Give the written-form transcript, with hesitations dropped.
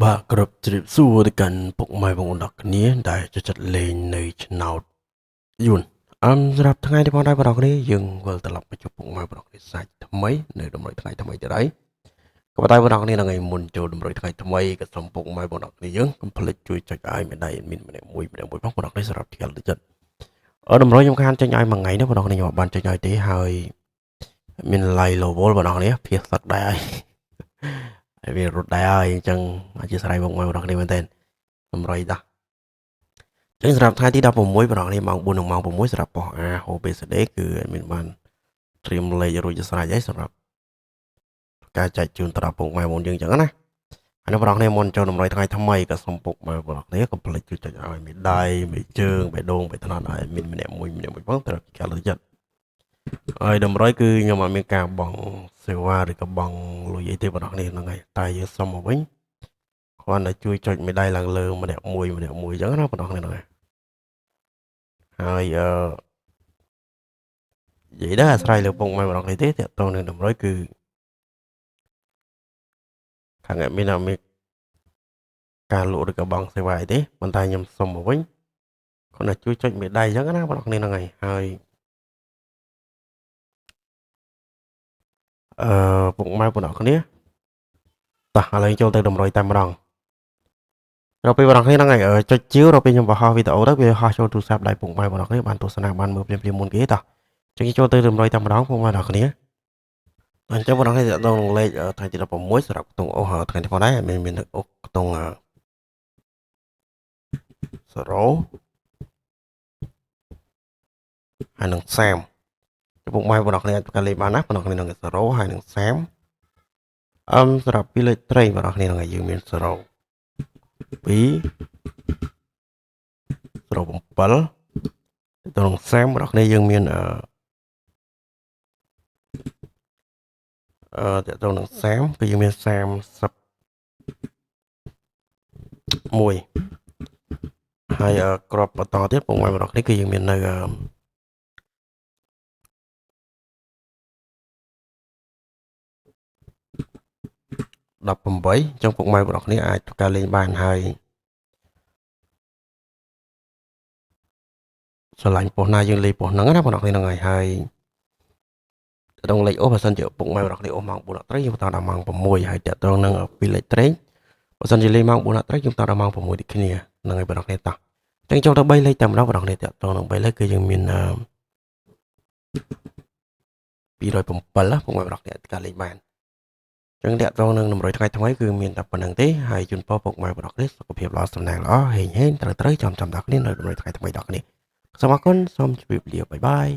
បាទគ្រប់ជ្រាបសួរទៅកាន់ពុកម៉ែបងប្អូនទាំងគ្នាដែលចូលចិត្តលេងនៅឆ្នោតយួនសម្រាប់ថ្ងៃនេះបងប្អូនគ្នាយើងវិលត្រឡប់មកជួបពុកម៉ែបងប្អូនគ្នាសាច់ថ្មីនៅតម្រុយថ្ងៃថ្មីទៀតហើយក៏ប៉ុន្តែបងប្អូនគ្នាថ្ងៃមុនចូលតម្រុយថ្ងៃថ្មីក៏សូមពុកម៉ែបងប្អូនគ្នាយើងកុំភ្លេចជួយចុចឲ្យមេដៃមានម្នាក់មួយបងប្អូនគ្នាសម្រាប់ទៀតចិត្តតម្រុយខ្ញុំខានចេញឲ្យមួយថ្ងៃនេះបងប្អូនគ្នាខ្ញុំបានចេញឲ្យទេហើយមាន live level បងប្អូនគ្នាភៀសសឹកដែរហើយវារត់ដែរហើយអញ្ចឹងអធិស្ឋានបងប្អូនគ្នាមែនតើតម្រុយតាចឹងសម្រាប់ថ្ងៃទី16បងប្អូនគ្នាម៉ោង4និងម៉ោង6សម្រាប់ប៉ុស A ហូបេសដេគឺមានបានត្រៀមលេខរួចស្រេចហើយសម្រាប់ការចែកជូនទៅដល់ពុកម៉ែបងយើងអញ្ចឹងណាហើយបងប្អូនគ្នាមុនចូលតម្រុយថ្ងៃថ្មីក៏សូមពុកម៉ែបងប្អូនគ្នាកុំភ្លេចជួយចុចឲ្យមេដៃមេជើងបេះដូងបេះថ្នោតឲ្យមានម្នាក់មួយផងត្រូវគេលើចិត្តហើយតម្រុយគឺខ្ញុំអត់មានការបង់សេវាឬក៏បង់លុយអីទេបងប្អូនគ្នាហ្នឹងហើយតែយើងសុំមកវិញគ្រាន់តែជួយចុចមេដៃឡើងលើម្នាក់មួយអញ្ចឹងណាបងប្អូនគ្នាហ្នឹងហើយនិយាយដែរអាស្រ័យលើពុកម៉ែបងប្អូនគ្នាទេតើតើនឹងតម្រុយគឺខាងមានការលក់ឬក៏បង់សេវាអីទេប៉ុន្តែខ្ញុំសុំមកវិញគ្រាន់តែជួយចុចមេដៃអញ្ចឹងណាបងប្អូនគ្នាហ្នឹងហើយពុកម៉ែបងប្អូនគ្នាតោះឥឡូវចូលទៅតម្រុយតែម្ដងដល់ពេលបងប្អូនគ្នាហ្នឹងហើយចុចជាវដល់ពេលខ្ញុំបង្ហោះវីដេអូទៅវាហោះចូលទូរស័ព្ទដៃពុកម៉ែបងប្អូនគ្នាបានទស្សនាបានមើលភ្លាមមុនគេតោះចឹងចូលទៅតម្រុយតែម្ដងពុកម៉ែបងប្អូនគ្នាអញ្ចឹងបងប្អូនគ្នាតើលេខថ្ងៃទី16សម្រាប់ខ្ទង់អូថ្ងៃនេះផងដែរមានអូខ្ទង់0ហើយនឹង30ពុកម៉ែបងប្អូនគ្នាការលេខបានណាបងប្អូនគ្នានឹង0ហើយនឹង30សម្រាប់ពីលេខត្រីបងប្អូនគ្នានឹងយើងមាន0 2 0 7ទៅនឹង30បងប្អូនគ្នាយើងមានតទៅនឹង30គឺយើងមាន31ហើយក្របបន្តទៀតពុកម៉ែបងប្អូនគ្នាគឺយើងមាននៅ18អញ្ចឹងពុកម៉ែបងប្អូនគ្នាអាចធ្វើការលេងបានហើយស្រឡាញ់ប៉ុស្តិ៍ណាយើងលេងប៉ុស្តិ៍ហ្នឹងណាបងប្អូនគ្នាហ្នឹងហើយតើតងលេខអូបើសិនជាពុកម៉ែបងប្អូនគ្នាអូម៉ោង4:30យើងបន្តដល់ម៉ោង6ហើយតើតងនឹងពីលេខត្រេងបើសិនជាលេងម៉ោង4:30យើងបន្តដល់ម៉ោង6ដូចគ្នាហ្នឹងហើយបងប្អូនគ្នាតោះចឹងចូលទៅ3លេខតែម្ដងបងប្អូនគ្នាតើតងនឹង3លេខគឺយើងមាន207ពុកម៉ែបងប្អូនគ្នាការលេងបានចឹងតើតងនឹងតម្រុយថ្ងៃថ្មីគឺមានតែប៉ុណ្្នឹងទេហើយជូនពរពុកម៉ែបងប្អូនគ្នាសុខភាពល្អសំណាងល្អហេងត្រូវត្រូវចាំដល់គ្នានៅតម្រុយថ្ងៃថ្មីដល់គ្នាសូមអរគុណសូមជម្រាបលាបាយបាយ